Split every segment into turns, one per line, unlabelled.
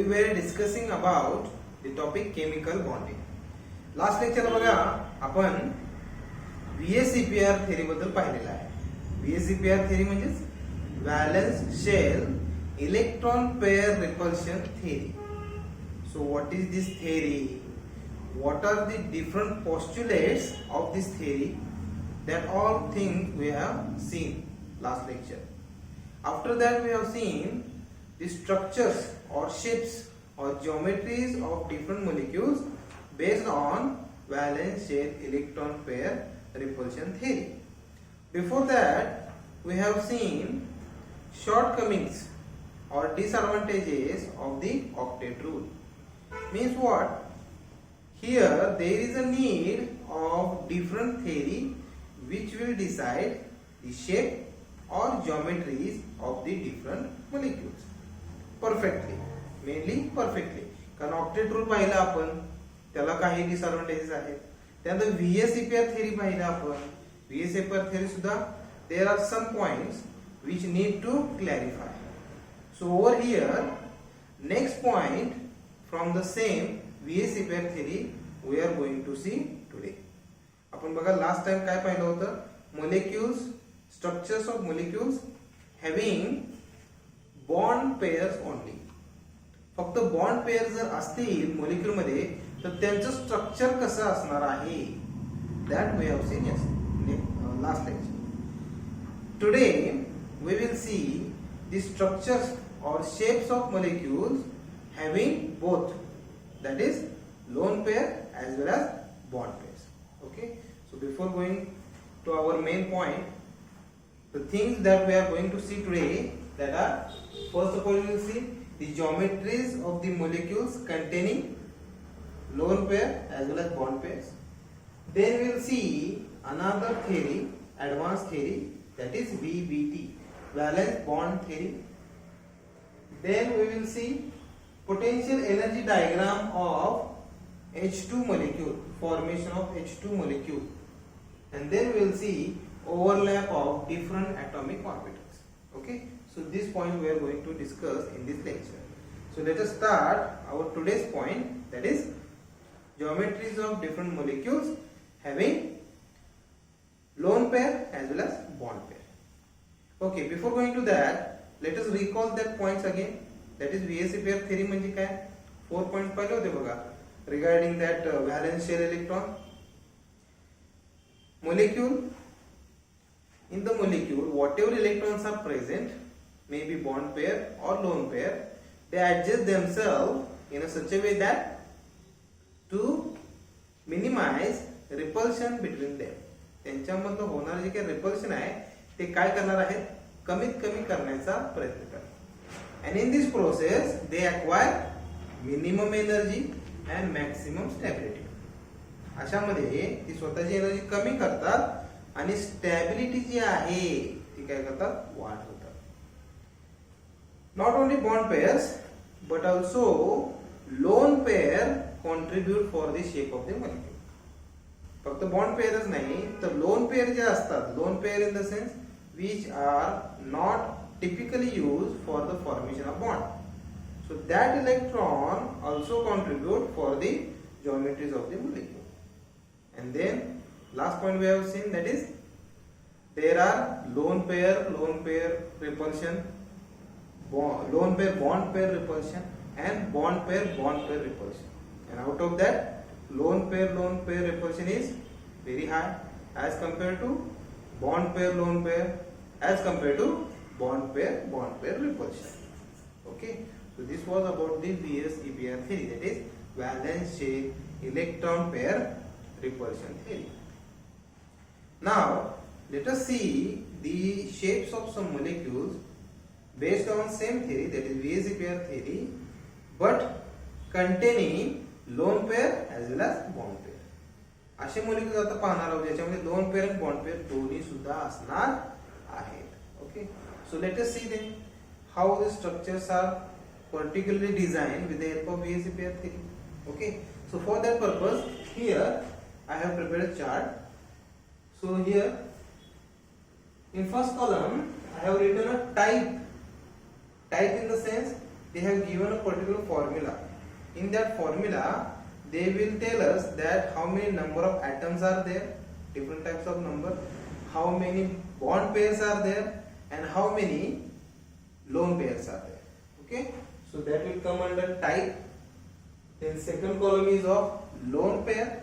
were discussing about the topic chemical bonding. Last lecture बघा आपण VSEPR theory बद्दल पाहिलेला आहे. VSEPR theory म्हणजे valence shell electron pair repulsion theory. So what is this theory? What are the different postulates of this theory? That all things we have seen last lecture. After that we have seen the structures or shapes or geometries of different molecules based on valence shell electron pair repulsion theory. Before that we have seen shortcomings or disadvantages of the octet rule. Means what? Here there is a need of different theory which will decide the shape or geometries of the different molecules perfectly, mainly perfectly. कारण octet rule पाहिला आपण, त्याला काही disadvantages आहेत. त्यानंतर VSEPR theory पाहिला आपण. VSEPR theory सुद्धा there are some points which need to clarify. So over here next point from the same VSEPR theory we are going to see today. आपण बघा लास्ट टाइम काय पाहिलं होतं, molecules, structures of molecules having bond pairs only. फक्त bond pair जर असतील molecule मध्ये तर त्यांचं स्ट्रक्चर कसं असणार आहे, that we have seen last lecture. Today we will see the structures or shapes of molecules having both, that is lone pair as well as bond pairs. Okay, so before going to our main point, the things that we are going to see today, that are, first of all we will see the geometries of the molecules containing lone pair as well as bond pairs. Then we will see another theory, advanced theory, that is VBT, valence bond theory. Then we will see potential energy diagram of H2 molecule, formation of H2 molecule, and then we will see overlap of different atomic orbitals. Okay, so this point we are going to discuss in this lecture. So let us start our today's point, that is geometries of different molecules having lone pair as well as bond pair. Okay, before going to that, let us recall that points again. That is VSEPR theory म्हणजे काय, 4 points पाहिले होते बघा regarding that valence shell electron. Molecule, in the molecule whatever electrons are present, may be bond pair or lone pair, they adjust themselves in a such a way that to minimize repulsion between them. त्यांच्यामधलं होणार जे काही repulsion आहे ते काय करणार आहेत, कमीत कमी करण्याचा प्रयत्न करतात. and in this process they acquire minimum energy and maximum stability. अशामध्ये ती स्वतःची एनर्जी कमी करतात आणि स्टॅबिलिटी जी आहे ती काय करतात, वाढवतात. Not only bond pairs but also lone pair contribute for the shape of the molecule. फक्त बॉन्ड पेअरच नाही तर लोन पेअर जे असतात, lone pair in the sense which are not typically used for the formation of bond. So that electron also contribute for the geometries of the molecule. And then last point we have seen, that is there are lone pair repulsion, lone pair bond pair repulsion, and bond pair repulsion. And out of that lone pair repulsion is very high as compared to bond pair lone pair, as compared to bond pair repulsion. Okay, so this was about the VSEPR theory, that is valence shell electron pair repulsion theory. Now let us see the shapes of some molecules based on same theory, that is VSEPR theory, but containing lone pair as well as bond pair. असे molecules आता पाहणार आहोत ज्याच्यामध्ये lone pair आणि bond pair दोन्ही सुद्धा असणार आहेत. Okay, so let us see then how the structures are particularly designed with the help of VSEPR theory. Okay, so for that purpose here I have prepared a chart. So here in first column I have written a type in the sense they have given a particular formula. In that formula they will tell us that how many number of atoms are there, different types of number, how many bond pairs are there, and how many lone pairs are there. Okay, so that will come under type. Then second column is of lone pair,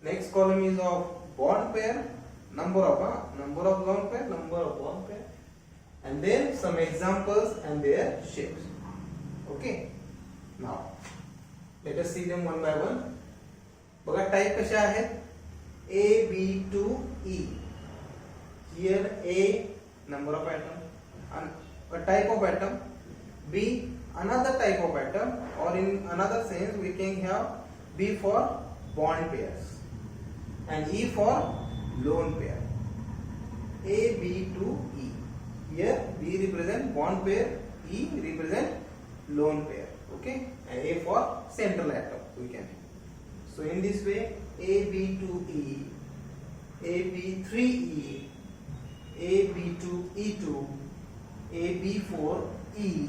next column is of bond pair, number of lone pair, number of bond pair, and then some examples and their shapes. Okay, now let us see them one by one. बघा type कशा आहेत, A, B to E. Here A, number of atom, a type of atom. B, another type of atom, or in another sense we can have B for bond pairs and E for lone pair. A, B to E. Here B represent bond pair, E represent lone pair. Okay, and A for central atom we can. So in this way, AB to E, AB3E, AB2E2, AB4E,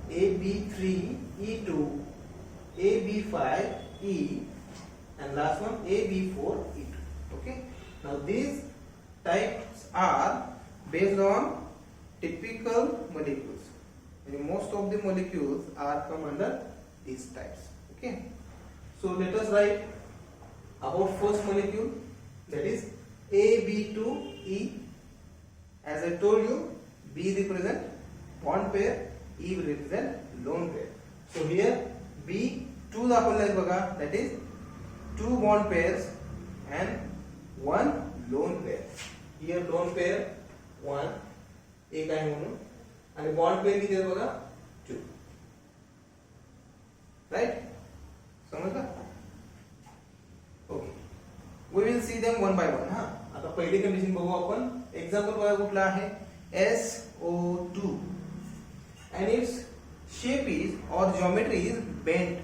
AB3E2, AB5E, and last one AB4E2. Okay, now these types are based on typical molecules. Most of the molecules are come under these types. Okay, so let us write about first molecule, that is AB2E. As I told you, B represent bond pair, E represent lone pair. So here B 2 दाखवला आहे बघा, that is 2 bond pairs and 1 lone pair. Here lone pair 1 एक आहे म्हणून, आणि bond pair किती आहे बघा 2. राइट, समजलं? Okay, we will see them one by one. हा, आता पहिली कंडिशन बघू आपण. एक्झाम्पल बघा कुठला आहे, SO2 and its shape is or geometry is bent.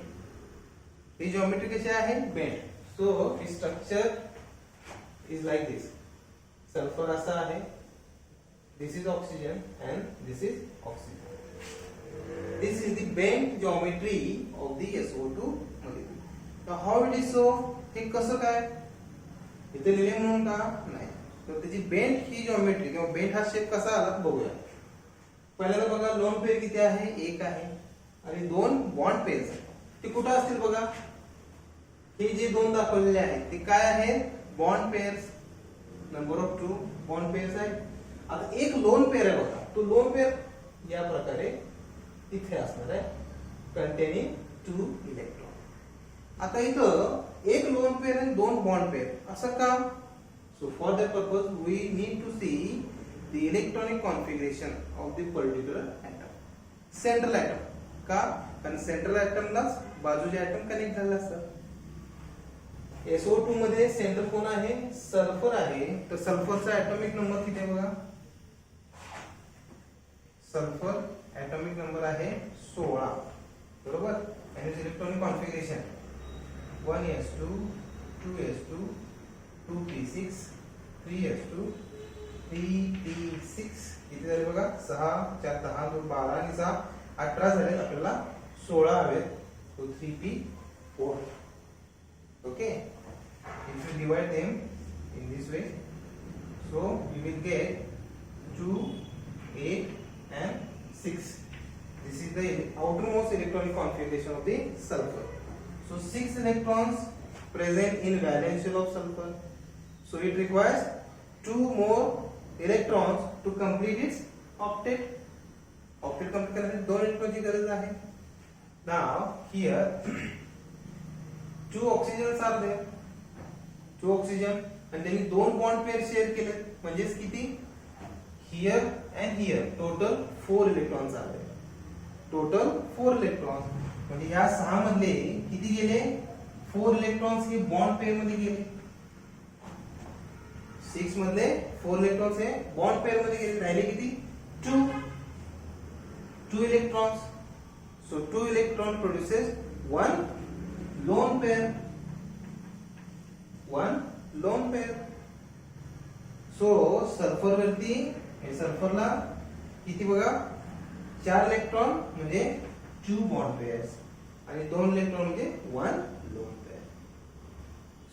He geometry कशी आहे, bent. So its structure is like this. Sulphur असा आहे, this is oxygen and this is oxygen. This is the bent geometry of the SO2 molecule. Now how it is so? हे कसं काय इथे लिहिले म्हणून का नाही, तर त्याची बेंट ही जॉमेट्री किंवा बेंट हा शेप कसा आला बघूया. पहिल्यांदा बघा लोन पेयर किती आहे, एक आहे, आणि 2 बॉन्ड पेयर्स आहेत. ते कुठे असतील बघा, हे जे 2 दाखवलेले आहेत ते काय आहेत, bond pairs. Number of 2 bond pairs आहेत. आता एक लोन पेयर आहे बघा, तो लोन पेयर या प्रकारे इथे असणार आहे, कंटेनिंग 2 इलेक्ट्रॉन. आता इथं एक लोन पेयर आणि 2 बॉन्ड पेयर, असं का? So for that purpose we need to see the electronic configuration of the particular atom, central atom. का? कारण सेंट्रल ॲटमलाच बाजूचे ॲटम कनेक्ट झाले असतात. SO2 मध्ये सेंटर कोण आहे, सल्फर आहे. तर सल्फरचा ॲटॉमिक नंबर किती आहे बघा, सल्फर ॲटॉमिक नंबर आहे 16, बरोबर. आणि electronic configuration 1s2 2s2 2p6 3s2 3p6 किती झाले बघा, 6 4 10 2 12 आणि 6 18 झाले. आपल्याला 16 हवेत, तो 3p4. Okay, if you divide them in this way, so you will get 2 8 and 6. This is the outermost electronic configuration of the sulfur. So 6 electrons present in valence shell of sulfur. So it requires 2 more electrons to complete its octet. Octet complete करण्यासाठी 2 इलेक्ट्रॉनची गरज आहे. Now here 2 oxygens are there, 2 oxygen, आणि त्यांनी 2 bond pair share केले, म्हणजे किती, here and here total 4 electrons are there. Total 4 electrons, म्हणजे ह्या 6 मधले किती गेले, 4 इलेक्ट्रॉन्स हे बॉन्ड पेअर मध्ये गेले. 6 मधले 4 इलेक्ट्रॉन्स हे बॉन्ड पेअर मध्ये गेले, राहिले किती, 2 इलेक्ट्रॉन्स. सो 2 electron produces 1 lone pair, 1 lone pair. सो सल्फर वरती, हे सल्फरला किती बघा 4 इलेक्ट्रॉन म्हणजे 2 बॉन्ड पेअर्स आणि 2 इलेक्ट्रॉन म्हणजे 1 lone pair.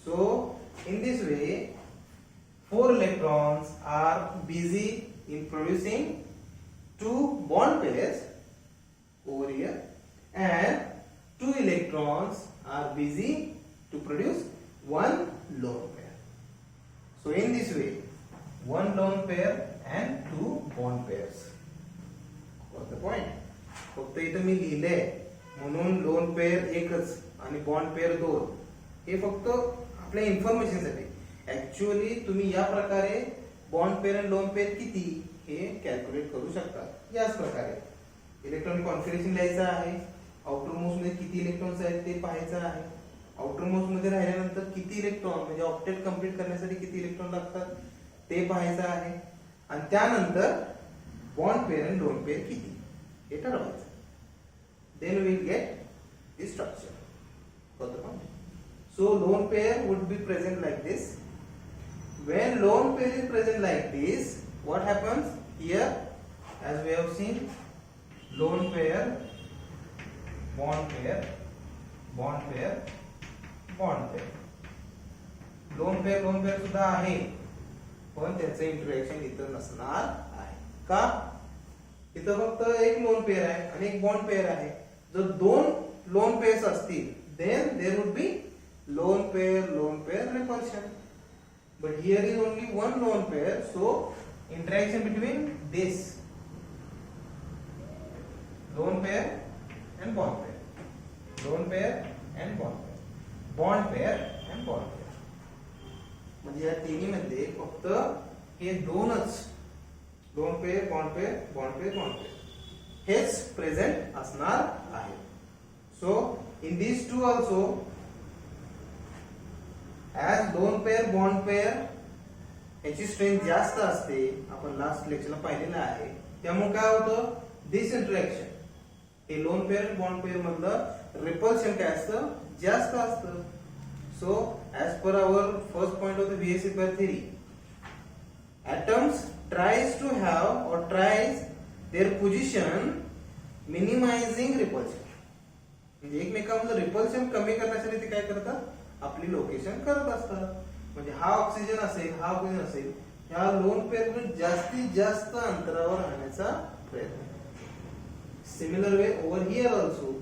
So in this way 4 electrons are busy in producing 2 bond pairs over here and 2 electrons are busy to produce 1 lone pair. So in this way 1 lone pair and 2 bond pairs. Got the point? फक्त इथं मी लिहिलंय म्हणून lone pair एकच आणि bond pair 2 हे फक्त आपल्या information साठी. Actually तुम्ही या प्रकारे बॉन्ड पेअर आणि लोन पेअर किती हे कॅल्क्युलेट करू शकता. याच प्रकारे इलेक्ट्रॉनिक कॉन्फिगरेशन लिहायचं आहे, आउटर मोस्ट मध्ये किती इलेक्ट्रॉन्स आहेत ते पाहायचं आहे, आउटर मोस्ट मध्ये राहिल्यानंतर किती इलेक्ट्रॉन म्हणजे ऑक्टेट कंप्लीट करण्यासाठी किती इलेक्ट्रॉन लागतात ते पाहायचं आहे आणि त्यानंतर बॉन्ड पेअर आणि लोन पेअर किती हे ठरवायचं. Then we will get the structure. Got the point? So lone pair would be present like this. When lone pair is present like this, what happens here? As we have seen, lone pair, bond pair, bond pair, bond pair. Lone pair सुद्धा आहे पण त्याचं interaction इथं नसणार आहे. का? इथं फक्त एक लोन पेअर आहे आणि एक बॉन्ड पेअर आहे. जर 2 लोन पेअर्स असतील then there would be lone pair repulsion. But here is only one lone pair, so interaction between this lone pair and bond pair, lone pair and bond pair, bond pair and bond pair. म्हणजे या तिन्ही मध्ये फक्त हे दोनच lone pair bond pair bond pair bond pair हेच present असणार आहे. So in these two also, as lone pair bond pair याची स्ट्रेंथ जास्त असते, आपण लास्ट लेक्चरला पाहिलेलं आहे. त्यामुळे काय होतं दिस इंटरॅक्शन हे लोन पेअर बॉन्ड पेअर मधलं रिपल्शन काय असतं जास्त असतं. So as per our first point of the VSE pair theory, atoms tries to have or tries their position minimizing repulsion. म्हणजे एकमेकांमधलं रिपल्शन कमी करण्यासाठी ते काय करतात आपली लोकेशन करत असतात. म्हणजे हा ऑक्सिजन असेल हा ऑक्सिजन असेल ह्या लोन पेअर मधून जास्तीत जास्त अंतरावर राहण्याचा प्रयत्न. Similar way over here also.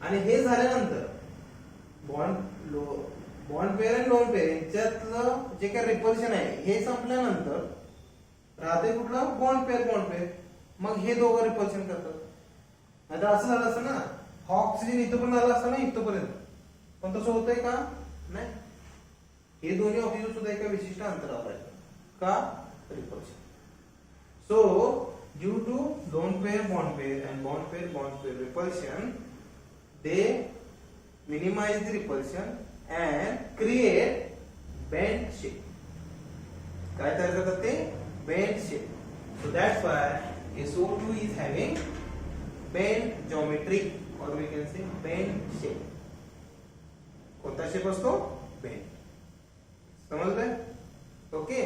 आणि हे झाल्यानंतर बॉन्ड पेअर आणि लोन पेअर यांच्यातलं जे काही रिपल्शन आहे हे संपल्यानंतर राहते कुठलं बॉन्ड पेअर. मग हे दोघं रिपल्शन करतात. आता असं झालं असतं ना हा ऑक्सिजन इथं पण आला असता ना इथपर्यंत, पण तसं होतंय का नाही. हे दोन्ही ऑक्सिजन सुद्धा एका विशिष्ट अंतरावर आहेत. का repulsion. So due to lone pair bond pair and bond pair repulsion they minimise the repulsion and create bend shape. काय तयार करतात ते bend shape. So that's why SO2 is having bend geometry or we can say bend shape. कोणता shape असतो bend. समजलं? Okay.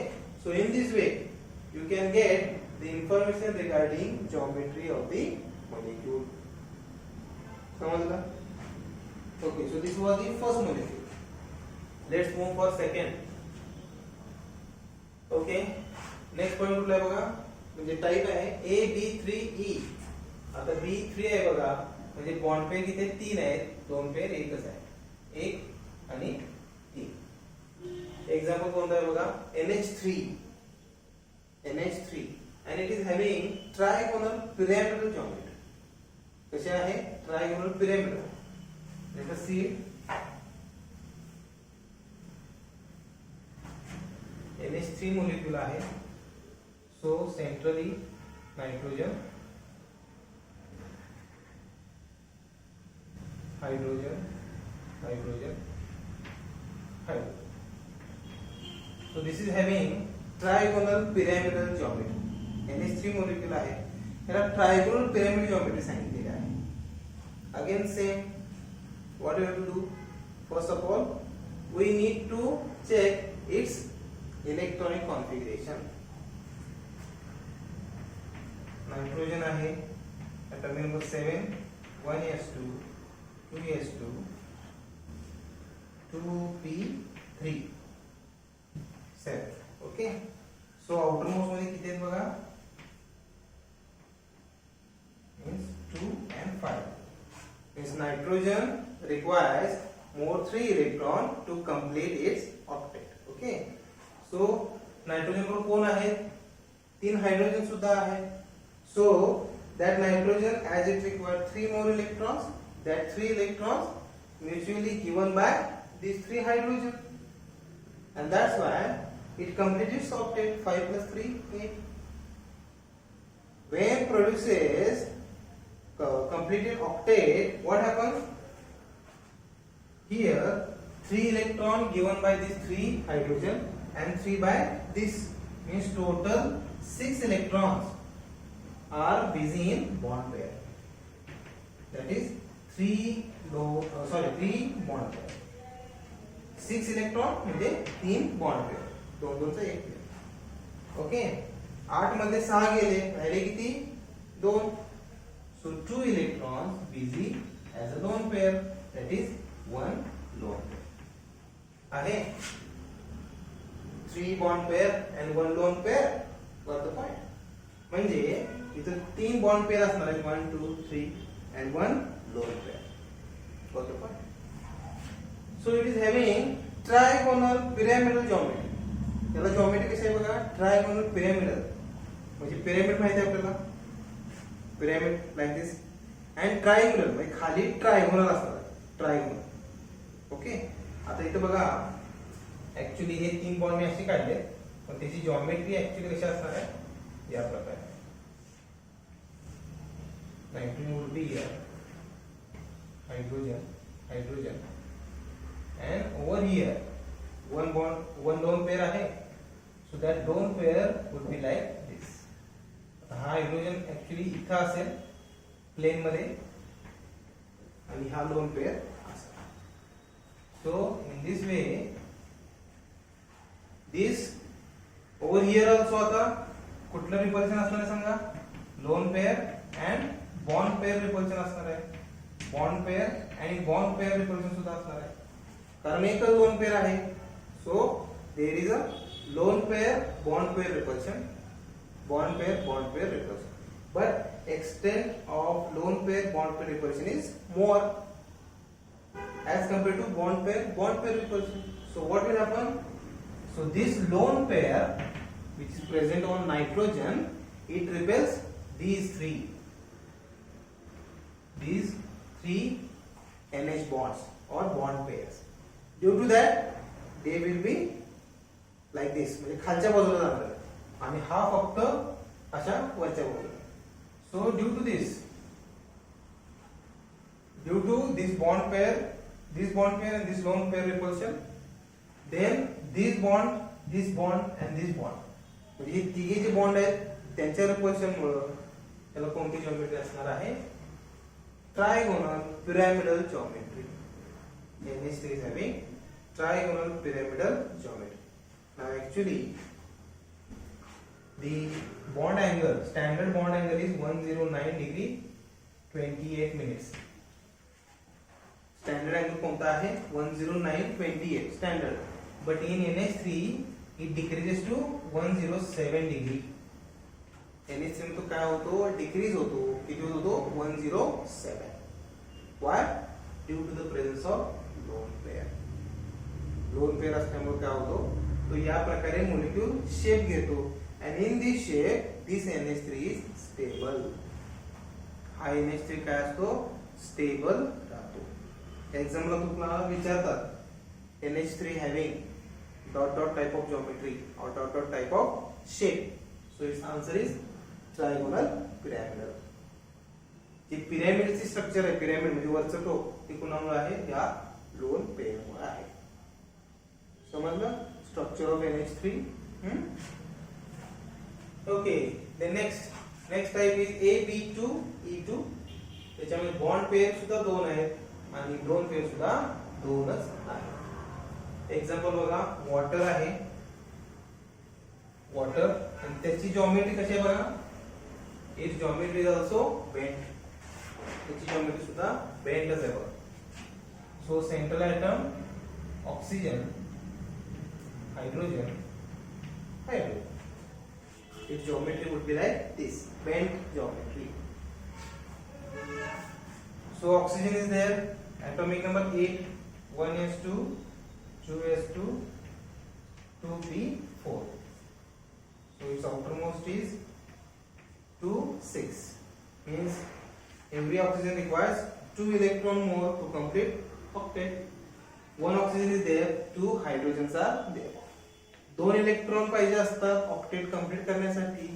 So in this way you can get the information regarding geometry of the molecule. समजलं? Okay, so this was the first molecule. Let's move for second. Okay, next point कुठला आहे बघा, म्हणजे type आहे AB3E. आता B3 आहे बघा, म्हणजे बॉन्ड पेअर किती 3 आहेत, दोन पेअर एकच आहे, 1 आणि 3. एक्झाम्पल कोणता आहे बघा, NH3 and it is having trigonal pyramidal geometry. कसे आहे trigonal pyramidal. let us see NH3 molecule आहे. so centrally nitrogen, hydrogen, hydrogen, hydrogen. So this is having trigonal pyramidal geometry. NH3 molecule आहे, त्याला trigonal pyramidal geometry सांगितलेली आहे. Again same, what you have to do? First of all, we need to check its electronic configuration. Nitrogen आहे, atomic number 7, 1s2, 2s2, 2p3, 7. Okay. So outermost मध्ये किती आहेत बघा, means 2 and 5. Means nitrogen requires more 3 electron to complete its octet. Okay. So nitrogen वर कोण आहे, 3 hydrogen सुद्धा आहे. So that nitrogen, as it requires 3 more electrons, that 3 electrons mutually given by these 3 hydrogen, and that's why it completes its octet. 5 plus 3, 8. When produces completed octet, what happens? Here 3 electron given by these 3 hydrogen and 3 by this, means total 6 electrons are busy in bond pair. That is 3 bond pair. 6 electron म्हणजे 3 bond pair. 2 2 चा 1 pair. Okay. 8 मध्ये 6 गेले, राहिले किती, 2. So 2 electrons busy as a lone pair, that is 1 lone pair. आहे 3 bond pair and 1 lone pair. Got the point? म्हणजे इथं 3 bond pair असणार आहेत, 1 2 3 and 1 lone pair. Got the point? So it is having trigonal pyramidal geometry. त्याला geometry कशी आहे बघा, trigonal pyramidal. म्हणजे pyramid माहिती आहे आपल्याला, pyramid like this, and triangular म्हणजे खाली trigonal असणार आहे, trigonal. ओके. आता इथं बघा, ऍक्च्युली हे 3 बॉन्ड मी असे काढले, पण त्याची जिओमेट्री ऍक्च्युली कशी असणार आहे, या प्रकारे. Nitrogen would be here, hydrogen, and over here one lone pair आहे, so that lone pair would be like this. हा हायड्रोजन ऍक्च्युली इथं असेल प्लेन मध्ये, आणि हा लोन पेअर असेल. So in this way, this over here also आता कुठलं रिपल्शन असणार आहे सांगा, lone pair and bond pair repulsion असणार आहे. बॉन्ड पेअर आणि बॉन्ड पेअर रिपल्शन सुद्धा असणार आहे, कारण एकच लोन पेअर आहे. So there is a lone pair bond pair repulsion, bond pair repulsion, but extent of lone pair bond pair repulsion is more as compared to bond pair repulsion. So what will happen? So this lone pair which is present on nitrogen, it repels these three NH bonds or bond pairs. Due to that they will be like this, म्हणजे खालच्या बाजूला जाणार आहे आणि हा फक्त अशा वरच्या बाजूला. So due to this bond pair and this lone pair repulsion, then this bond and this bond, म्हणजे हे तिघे जे बॉन्ड आहेत त्यांच्या रिपल्शन मुळे त्याला कोणती जिओमेट्री असणार आहे, trigonal pyramidal geometry. NH3 is having trigonal pyramidal geometry. Now actually the bond angle, standard bond angle is 109 degree 28 minutes. Standard angle कोणता आहे, 109.28 standard, but in NH3 it decreases to 107 degree. NH3 में तो काय होतो, decrease होतो, किती होतो, 107. Why? Due to the presence of lone pair. Lone pair असल्यामुळे काय होतो, तो या प्रकारे मोलिक्यूल शेप घेतो, and in this shape this NH3 is stable. हा NH3 काय असतो, स्टेबल राहतो. एक्झामला तुम्हाला विचारतात NH3 having dot dot type of geometry or dot dot type of shape, so its answer is trigonal pyramidal. जे पिरॅमिडची structure आहे, पिरॅमिड म्हणजे वरचं टोक, ते कुणामुळे आहे, या लोन पेअरमुळे आहे. समजलं structure of NH3. Okay. The next type is AB2E2. त्याच्यामध्ये बॉन्ड पेअर सुद्धा 2 आहेत आणि लोन पेअर सुद्धा 2च आहे. एक्झाम्पल बघा, वॉटर आहे, वॉटर, आणि त्याची जिओमेट्री कशी आहे बघा, it's geometry is also bent. त्याची जॉमेट्री सुद्धा बेंडच आहे बघा. So central atom oxygen, hydrogen, hydrogen. Its geometry would be like this, bent geometry. So oxygen is there, atomic number 8, 1s2, 2s2, 2p4. So its outermost is 2, 6. Means every oxygen requires 2 electron more to complete octet. One oxygen is there, 2 hydrogens are there. 2 electron पाहिजे असतात octet complete करण्यासाठी,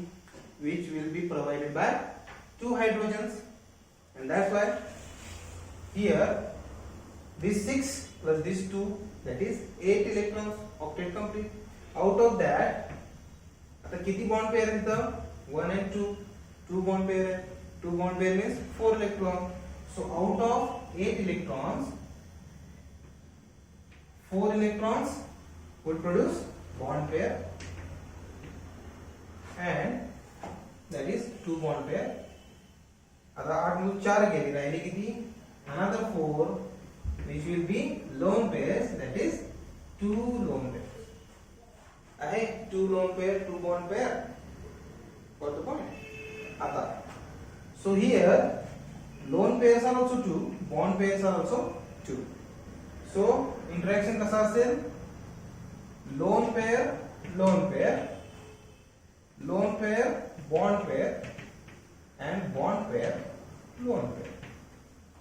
which will be provided by 2 hydrogens, and that's why here this 6 plus this 2, that is 8 electrons, octet complete. Out of that आता किती bond pair आहेत इथं? 1 and 2, 2 bond pair आहे. 2 bond pair means 4 electron. So out of 8 electrons, 4 electrons would produce bond pair, and that is 2 bond pair. आता 8 मधून 4 गेले, राहिले किती? Another 4 which will be lone pairs, that is 2 lone pairs. आहे 2 lone pair, 2 bond pair. Got the point? आता so here lone pairs are also 2, bond pairs are also 2. So interaction कसा असेल? Lone pair, lone pair, lone pair, bond pair, and bond pair, lone pair.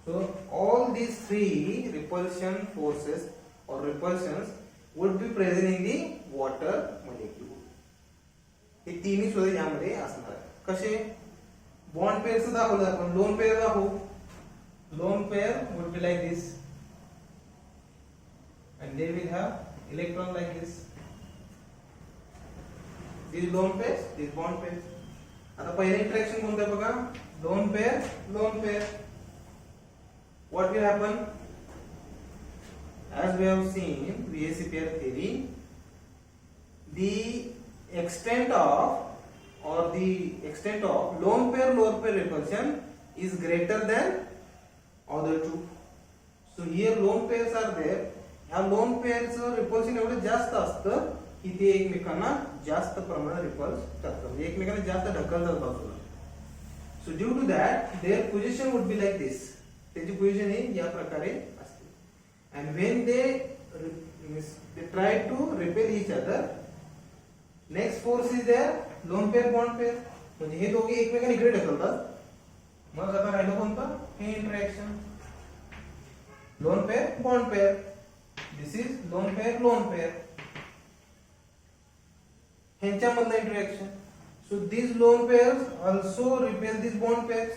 So all these 3 repulsion forces or repulsions would be present in the water molecule. हे तिन्ही सुद्धा यामध्ये असणार आहे. कसे? Bond pair सुद्धा दाखवलं आपण. लोन पेअर दाखवू. Lone pair would be like this, and they will have electron like this. These lone pairs, these bond pairs. आता पहिले इंटरॅक्शन कोणतं आहे बघा? lone pair, lone pair. What will happen? As we have seen VSE pair theory, the extent of lone pair lone pair repulsion is greater than other two. So here lone pairs are there. ह्या loan पेअरचं repulsion एवढं जास्त असतं की ते एकमेकांना जास्त प्रमाणात ripples करतात, म्हणजे एकमेकांना जास्त ढकलतात बाजूला. So due to that their position would be like this. त्याची पोझिशन ही या प्रकारे असते. And when they try to repel each other, next force is there lone pair bond pair, म्हणजे हे दोघे एकमेकांना इकडे ढकलतात. मग आता राहिलं कोणतं? हे interaction lone pair bond pair. This is lone pair lone pair. ह्यांच्यामधलं interaction. So these lone pairs also repel these bond pairs.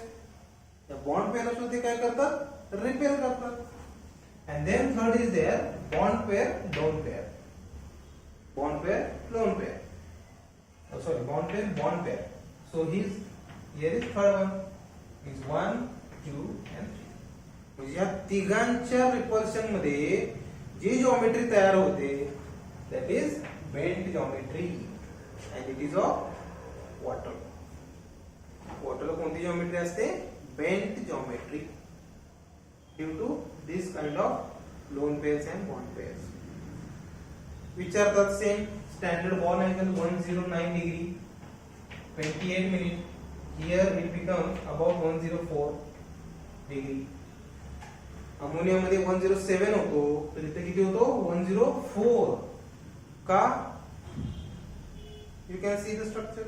या bond pair असो ते काय करतात? Repel करतात. And then third is there bond pair lone pair. Bond pair lone pair. Oh sorry, bond pair bond pair. So here is third one. Is 1, 2 and 3. म्हणजे या तिघांच्या repulsion मध्ये जी जॉमेट्री तयार होते that is bent geometry, and it is of water. वॉटरला कोणती geometry असते? bent geometry, due to this kind of lone pairs and bond pairs. विचारतात same standard बॉल angle 109 degree 28 minute. Here it becomes about 104 degree. Ammonia मध्ये 107 होतो, तर इथे किती होतो? 104. का? You can see the structure.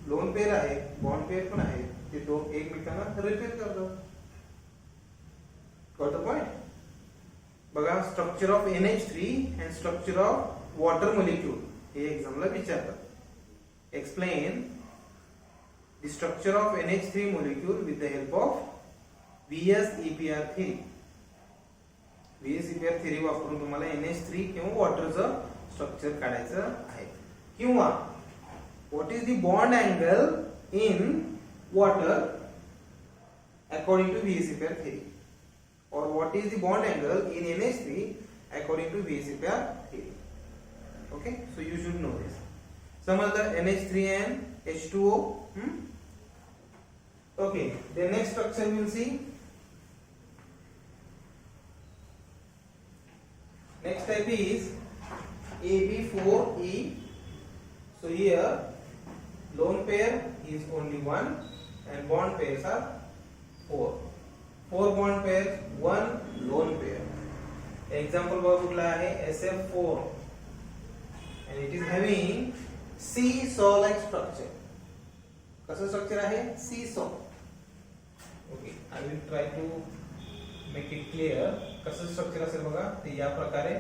Lone pair आहे, बॉन्ड पेअर पण आहे, ते दोन एकमेकांना रिपेल करतात. Got the point? बघा structure of NH3 and structure of water molecule हे एक्झामला विचारतात. Explain the structure of NH3 molecule with the help of VSEPR theory. VSEPR theory वापरून तुम्हाला NH3 किंवा वॉटरचं स्ट्रक्चर काढायचं आहे. किंवा what is the bond angle in water according to VSEPR theory, or what is the bond angle in NH3 according to VSEPR theory. Okay, so you should know this. समजलं NH3 and H2O. Okay, the next structure we will see. Next type is AB4E. So here lone pair is only one and bond pairs are four. Four bond pairs, one lone pair. Example बघा कुठला आहे SF4 and it is having seesaw like structure. कसं structure आहे seesaw. Okay, I will try to make it clear. कसं structure असेल बघा ते या प्रकारे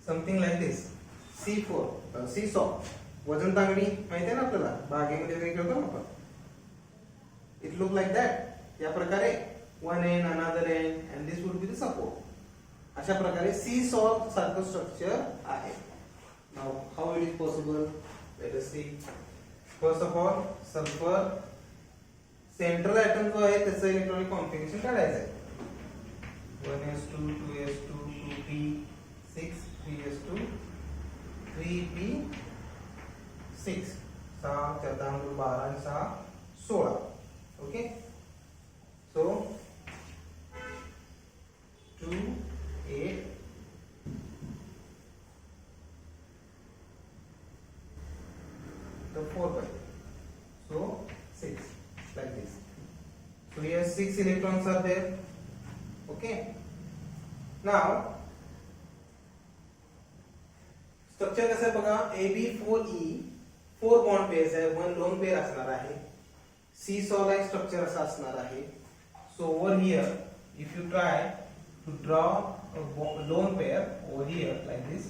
something like this. C4 seesaw. वजन तांगडी माहिती आहे ना आपल्याला बागेमध्ये वगैरे खेळतो ना आपण. It look like that. या प्रकारे one end another end and this would be the support. अशा प्रकारे seesaw सारखं स्ट्रक्चर आहे. Now how it is possible? Let us see. First of all, sulfur central atom जो आहे त्याचं इलेक्ट्रॉनिक कॉन्फिगरेशन काढायचं आहे. 1s2 2s2 2p6 3s2 3p6 6 4 12 आणि 6 16. Okay, so 2 8 the 4 by so 6 like this. So here 6 electrons are there. Okay, now structure कसं आहे बघा AB4E 4 bond pairs आहे, 1 लोन पेअर असणार आहे. seesaw like स्ट्रक्चर असं असणार आहे. So over here if you try to draw a lone pair over here like this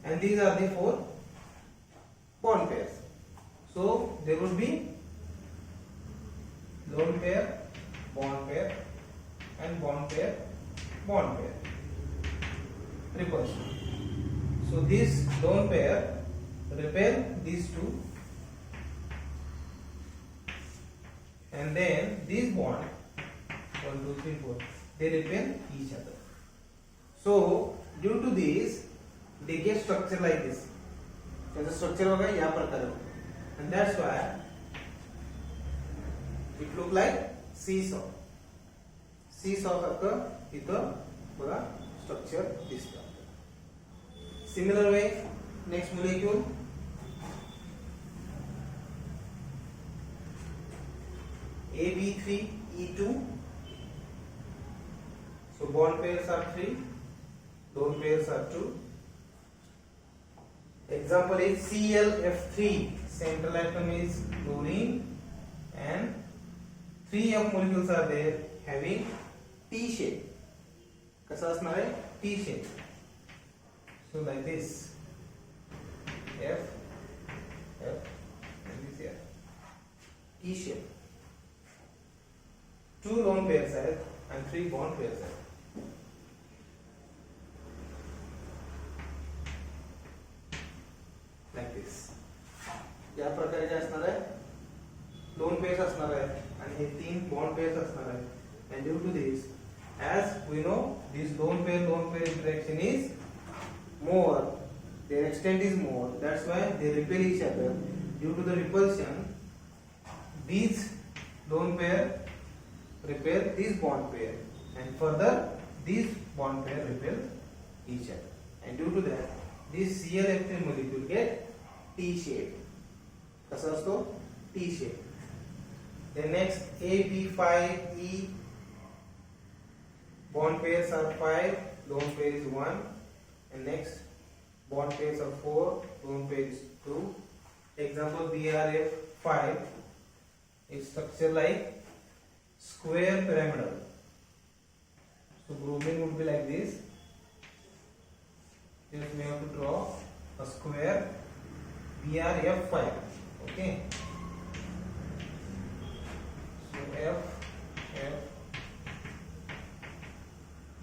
and these are the 4 bond pairs. So there would be lone pair and bond pair repulsion. So this lone pair repel these two and then this bond 1 2 3 4 they repel each other. So due to this they get structure like this. त्याचं structure बघा या प्रकारे and that's why it look like seesaw सारखं इथं बघा structure दिसतं. Similar way, next molecule AB3E2. So bond pairs are 3, lone pairs are 2. Example is ClF3. Central atom is chlorine and 3 of molecules are there having T shape. कसं असणार आहे T shape. So like this, F, and this here, T shape. 2 lone pairs are and 3 bond pairs are. Like this. या प्रकारे काय असणार आहे loan pairs असणार आहे आणि हे 3 बॉन्ड पेअर्स असणार आहे. And due to this, as we know, this lone pair interaction is more, their extent is more, that's why they repel each other. Due to the repulsion, these lone pair repel this bond pair and further these bond pair repel each other, and due to that this ClF3 molecule get T shape. कसा असतो T shape. Then next AB5E bond pairs are 5, lone pair is 1. And next bond pairs are 4, lone pair is 2. Example BRF5 is structure like square pyramidal. So grouping would be like this. Just we have to draw a square BRF5. Okay. So F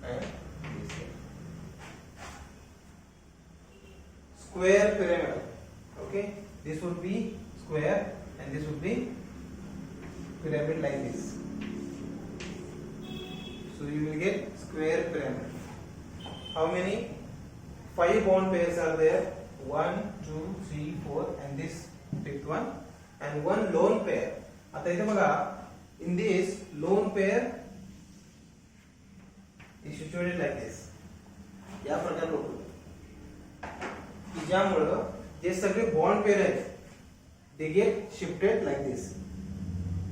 and this here. Square pyramidal. Okay, this would be square and this would be pyramid like this. So you will get square pyramid. how many 5 bond pairs are there? 1 2 3 4 and this fifth one and one lone pair. आता इथे बघा, in this lone pair is situated like this. या प्रकार होतो की ज्यामुळं जे सगळे bond pair आहेत they get shifted like this,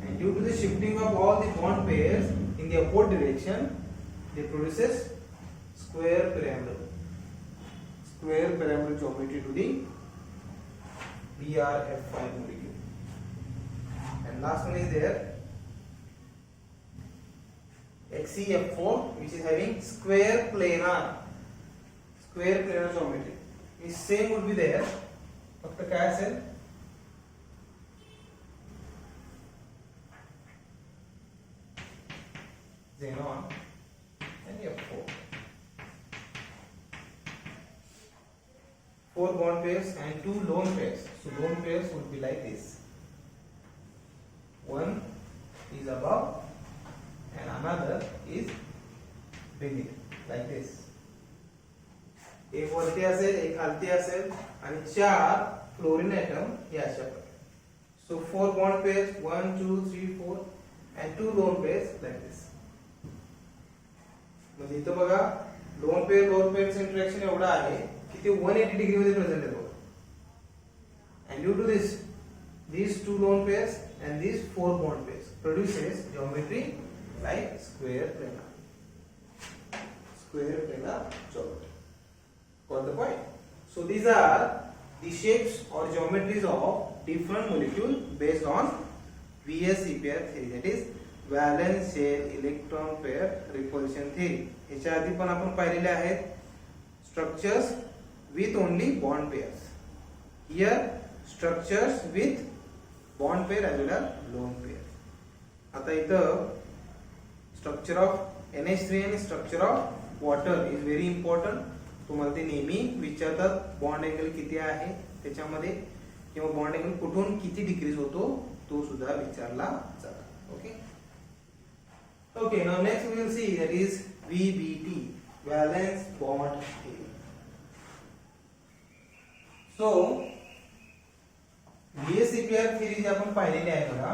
and due to the shifting of all the bond pairs in the upward direction they produces square pyramidal geometry to the BrF5 molecule. And last one is there XeF4, which is having square planar geometry. Is same would be there, फक्त काय असेल, xenon and F4. 4 bond pairs and 2 lone pairs. So lone pairs would be like this. One is above and another is beneath, like this. एक वरती असेल, एक खालती असेल आणि 4 फ्लोरीन ॲटम हे अशा प्रकारे. So 4 bond pairs, 1 2 3 4 and 2 lone pairs like this. म्हणजे इथं बघा लोन पेअरचं इंटरॅक्शन एवढं आहे की ते 180 डिग्री मध्ये प्रेझेंट आहे बघा. And due to this, these 2 lone pairs and these 4 bond pairs produces geometry like square planar geometry. Got the point? So these are the shapes or geometries of different molecules based on VSEPR theory, that is valence shell electron pair repulsion theory. याच्या आधी पण आपण पाहिलेले आहेत structures with only bond pairs. Here structures with bond pair as well as lone pair. आता इथं structure of NH3 आणि structure of water is very important. तुम्हाला ते नेहमी विचारतात बॉन्ड अँगल किती आहे त्याच्यामध्ये, किंवा बॉन्ड अँगल कुठून किती डिक्रीज होतो तो सुद्धा विचारला जातो. Okay, now next we will see, that is VBT, valence bond theory. So VSEPR theory जे आपण पाहिलेली आहे बघा.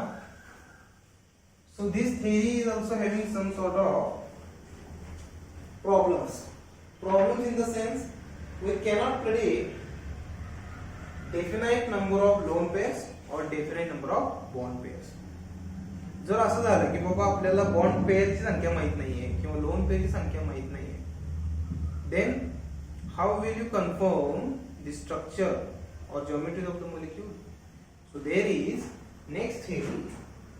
So this theory is also having some sort of problems in the sense we cannot predict definite number of lone pairs or definite number of bond pairs. जर असं झालं की बाबा आपल्याला bond पेअरची संख्या माहित नाहीये किंवा लोन पेअरची संख्या माहित नाहीये, then how will you confirm the structure or geometry of the molecule? So there is next theory,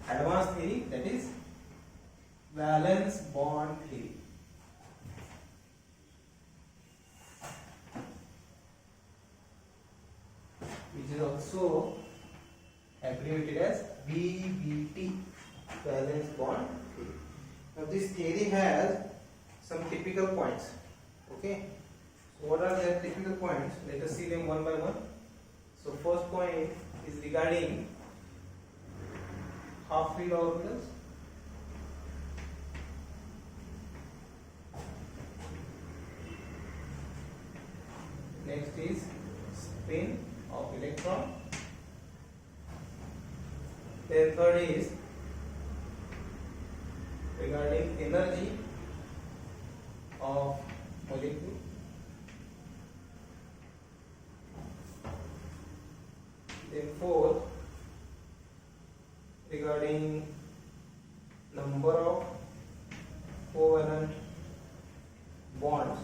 advanced theory, that is valence bond theory. Which is also abbreviated as VBT, valence bond theory. Now this theory has some typical points. Okay, so what are the typical points? Let us see them one by one. So first point is regarding half filled orbitals. Next is spin of electron. Then third is regarding energy of molecule. Then fourth, regarding number of covalent bonds.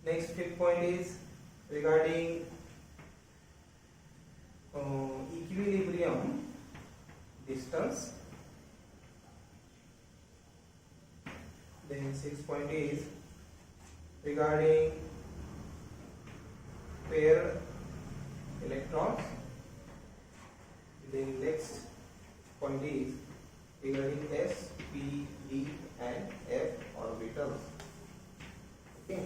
Next fifth point is regarding equilibrium distance. Then sixth point is regarding paired electrons. Then next point is regarding s, p, d and f orbitals. Okay.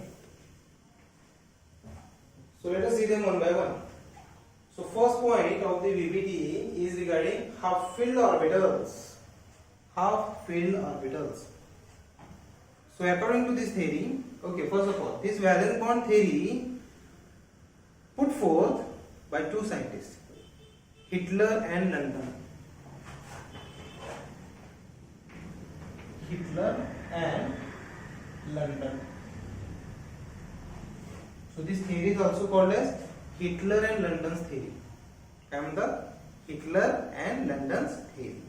So let us see them one by one. So first point of the VBT is regarding half-filled orbitals. Half-filled orbitals. So according to this theory, okay, first of all, this valence bond theory put forth by two scientists, Hitler and London. Hitler and London. So this theory is also called as Hitler and London's theory. काय म्हणतात? Hitler and London's theory.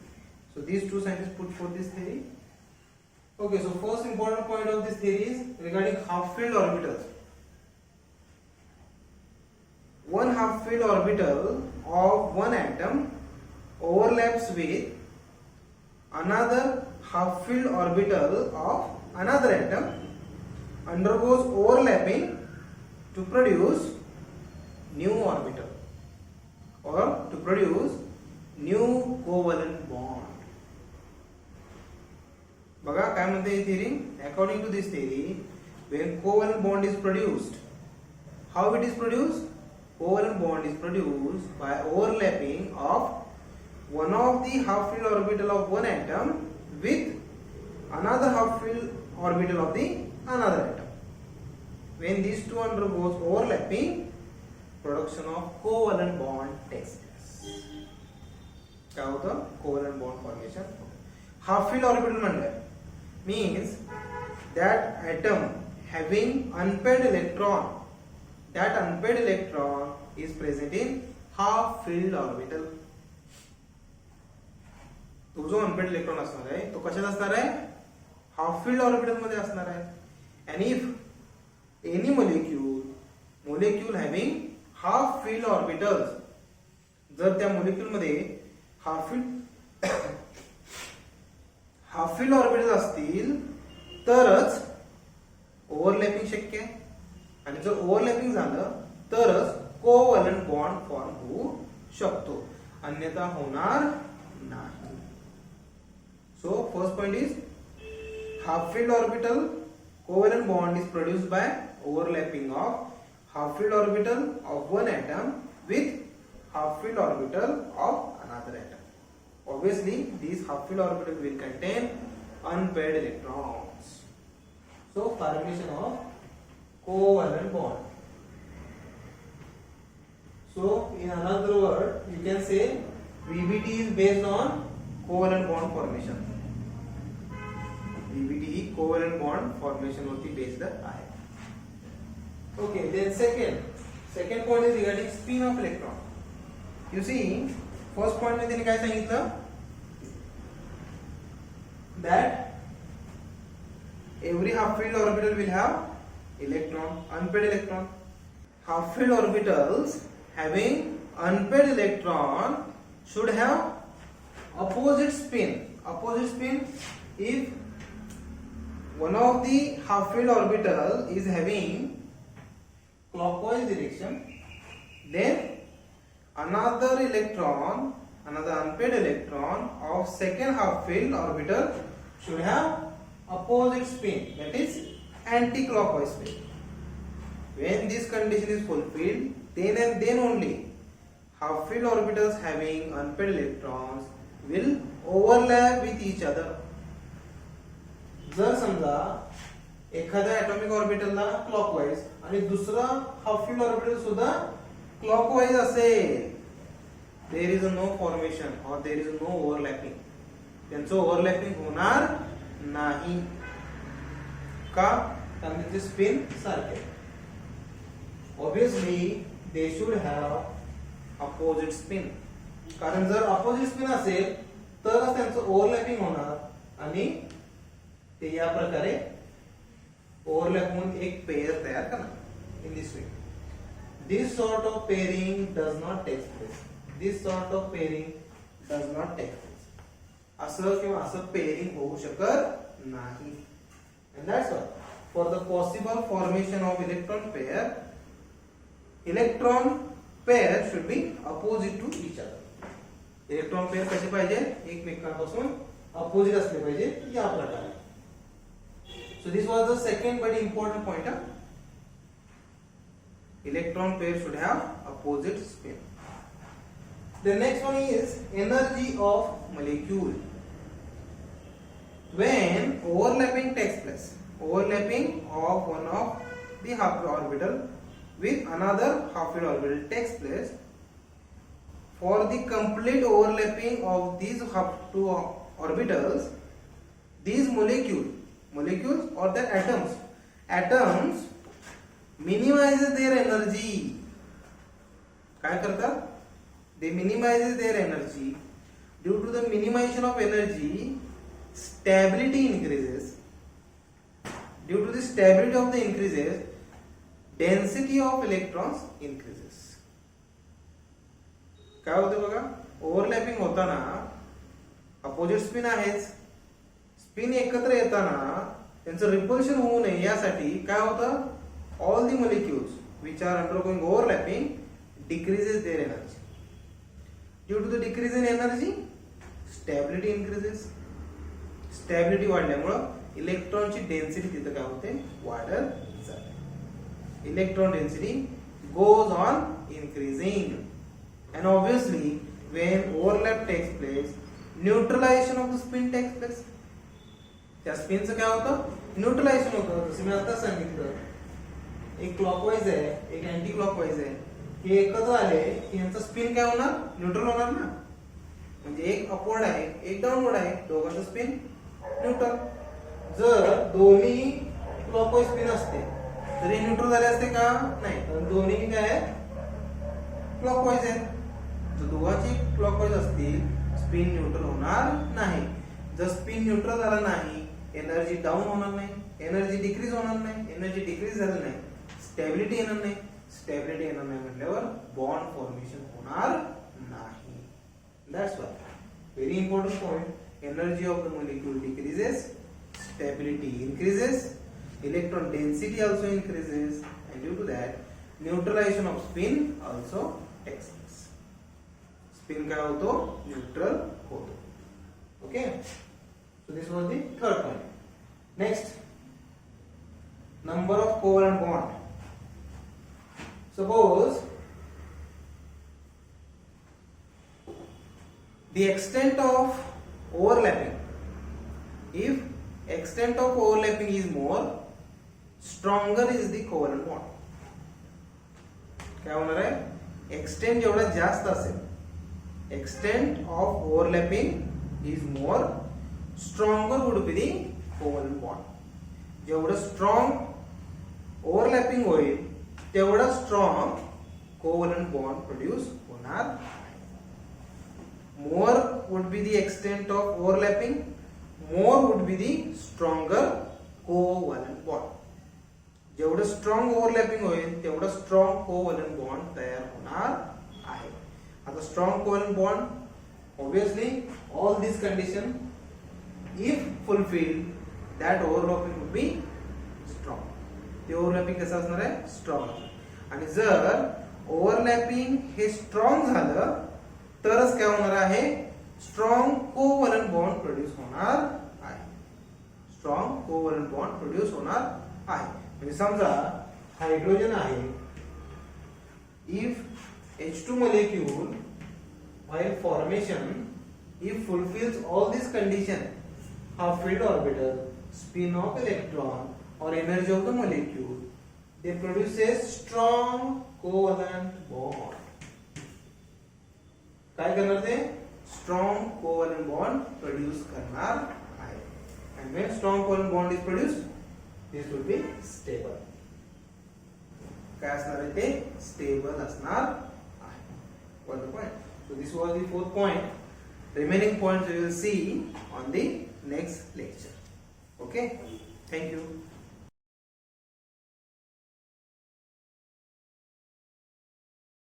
So these two scientists put forth this theory. Okay, so first important point of this theory is regarding half-filled orbitals. One half-filled orbital of one atom overlaps with another half-filled orbital of another atom, undergoes overlapping to produce new orbital or to produce new covalent bond. बघा काय म्हणते ही theory? According to this theory, when covalent bond is produced, how it is produced? Covalent bond is produced by overlapping of one of the half-filled orbital of one atom with another half-filled orbital of the another atom. When these two undergoes overlapping, production of covalent bond takes place. क्या होता? Covalent bond formation. Half-filled orbital म्हणजे means that atom having unpaired electron, that unpaired electron is present in half-filled orbital. तो जो unpaired electron असणार आहे तो कशात असणार आहे? हाफ फील्ड ऑर्बिटल मध्ये असणार आहे. and if any molecule having half filled orbitals, जर त्या मोलिक्यूल मध्ये हाफ फील्ड ऑर्बिटल असतील तरच ओव्हरलॅपिंग शक्य आहे. आणि जर ओव्हरलॅपिंग झालं तरच कोव्हॅलंट बॉन्ड फॉर्म होऊ शकतो, अन्यथा होणार नाही. So first point is half-filled orbital covalent bond is produced by overlapping of half-filled orbital of one atom with half-filled orbital of another atom. Obviously, these half-filled orbitals will contain unpaired electrons. So formation of covalent bond. So in another word, you can say VBT is based on covalent bond formation. VBT he covalent bond formation वरती based आहे. Okay, then second point is regarding spin of electron. You see, first point मध्ये त्यांनी काय सांगितलं? That every half-filled orbital will have electron, unpaired electron. Half-filled orbitals having unpaired electron should have opposite spin. Opposite spin, if one of the half-filled orbital is having clockwise direction, then another unpaired electron of second half-filled orbital should have opposite spin, that is anti-clockwise spin. When this condition is fulfilled, then and then only half-filled orbitals having unpaired electrons will overlap with each other. जर समजा एखाद्या atomic ऑर्बिटलला clockwise आणि दुसरा half-filled orbital सुद्धा clockwise असेल, there is no formation or there is no overlapping. त्यांचं overlapping होणार नाही. का? कारण ते स्पिन सारखे. Obviously, they should have opposite spin. कारण जर opposite spin असेल तरच त्यांचं ओव्हरलॅपिंग होणार आणि ते या प्रकारे ओव्हरलॅप होऊन एक पेयर तयार करणार. इन this way this sort of pairing does not take place. असं किंवा असं पेअरिंग होऊ शकत नाही. and that's why for the possible formation of electron pair should be opposite to each other. Electron pair कसे पाहिजे? एकमेकांपासून अपोजिट असले पाहिजे या प्रकारे. So this was the second very important point. Electron pair should have opposite spin. The next one is energy of molecule. When overlapping takes place, overlapping of one of the half orbital with another half orbital takes place. For the complete overlapping of these two orbitals, these molecules or the atoms minimizes their energy. काय करतात? They minimizes their energy. Due to the minimization of energy, stability increases. Due to the stability of the increases, density of electrons increases. काय होतं बघा, overlapping होताना opposite spin आहेच, spin एकत्र येताना त्यांचं रिपल्शन होऊ नये यासाठी काय होतं, all the molecules which are undergoing overlapping decreases their energy. Due to the decrease in energy stability increases. Stability वाढल्यामुळं इलेक्ट्रॉनची डेन्सिटी तिथं काय होते, वाढत जाते. Electron density goes on increasing. And obviously, when overlap takes place, neutralization of the spin takes place. त्या स्पिनचं काय होतं, न्यूट्रलायझेशन होतं. जसं मी आता सांगितलं, एक क्लॉकवाईज आहे, एक अँटी क्लॉकवाईज आहे. हे एकत्र आले की यांचा स्पिन काय होणार, न्यूट्रल होणार ना. म्हणजे एक अपवर्ड आहे, एक डाऊनवर्ड आहे, दोघांचं स्पिन न्यूट्रल. जर दोन्ही क्लॉकवाईज स्पिन असते तर हे न्यूट्रल झाले असते का, नाही. कारण दोन्ही काय आहे, क्लॉकवाईज आहे. जर दोघांची क्लॉकवाईज असतील, स्पिन न्यूट्रल होणार नाही. जर स्पिन न्यूट्रल झाला नाही, एनर्जी डाऊन होणार नाही, एनर्जी डिक्रीज होणार नाही. एनर्जी डिक्रीज झालं नाही, स्टॅबिलिटी येणार नाही. स्टॅबिलिटी येणार नाही म्हटल्यावर बॉन्ड फॉर्मेशन होणार नाही. That's why very important point, energy of the molecule decreases, stability increases, electron density also increases, and due to that neutralization of spin also takes place. Spin काय होतो, neutral होतो. Okay, so this was the third point. Next, number of covalent bond. Suppose the extent of overlapping, if extent of overlapping is more, stronger is the covalent bond. काय होणार आहे, extent जेवढा जास्त असेल, extent of overlapping is more, stronger would be the covalent bond. जेवढं strong overlapping होईल तेवढा strong covalent bond produce होणार. More would be the extent of overlapping, more would be the stronger covalent bond. जेवढं strong overlapping होईल तेवढं strong covalent bond तयार होणार आहे. आता strong covalent bond, obviously all this condition if fulfilled, that overlapping would be strong. ते overlapping कसं असणार आहे, स्ट्रॉंग. आणि जर ओव्हरलॅपिंग हे स्ट्रॉंग झालं तरच काय होणार आहे, स्ट्रॉंग कोव्हलंट बॉन्ड प्रोड्यूस होणार आहे. स्ट्रॉंग कोव्हलंट बॉन्ड प्रोड्यूस होणार आहे. म्हणजे समजा हायड्रोजन आहे, if H2 molecule while formation, if fulfills all these conditions, half-filled orbital, spin of electron or energy of the molecule, they produce a strong covalent bond. काय करणार ते, strong covalent bond produce करणार आहे. And when strong covalent bond is produced, this will be stable. काय असणार आहे ते, stable असणार आहे. Got the point? So this was the fourth point. Remaining points we will see on the next lecture. Okay? Thank you.